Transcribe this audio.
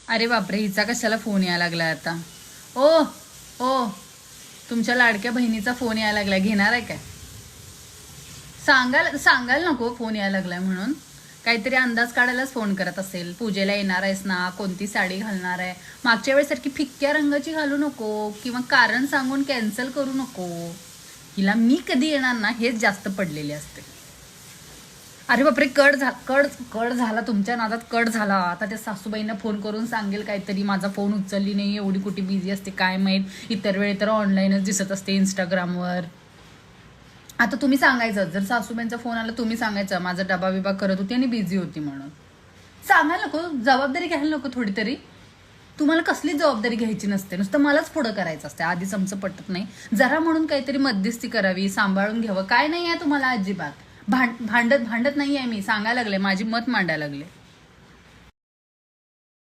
अरे बापरे, हिचा कशाला फोन यायला लागलाय आता? ओ ओ, तुमच्या लाडक्या बहिणीचा फोन यायला लागलाय, घेणार आहे काय? सांगायला नको फोन यायला लागलाय म्हणून. काहीतरी अंदाज काढायलाच फोन करत असेल. पूजेला येणार आहेस ना, कोणती साडी घालणार आहे. मागच्या वेळेसारखी फिक्क्या रंगाची घालू नको किंवा कारण सांगून कॅन्सल करू नको. हिला मी कधी येणार ना हेच जास्त पडलेले असते. अरे बापरे, कट झाला तुमच्या नादात, कट झाला. आता त्या सासूबाईंना फोन करून सांगेल काहीतरी, माझा फोन उचलली नाही, एवढी कुठे बिझी असते काय माहीत. इतर वेळी तर ऑनलाईनच दिसत असते इंस्टाग्रामवर. आता तुम्ही सांगायचं, जर सासूबाईंचा फोन आला तुम्ही सांगायचं माझा डबा बिबा करत होती आणि बिझी होती म्हणून. सांगायला नको, जबाबदारी घ्यायला नको थोडी तरी. तुम्हाला कसलीच जबाबदारी घ्यायची नसते, नुसतं मलाच पुढं करायचं असते. आधीच आमचं पटत नाही. जरा म्हणून काहीतरी मध्यस्थी करावी, सांभाळून घ्यावं. काय नाही आहे तुम्हाला अजिबात. भांडत नाही आहे मी, सांगायला लागले, माझी मत मांडायला लागले.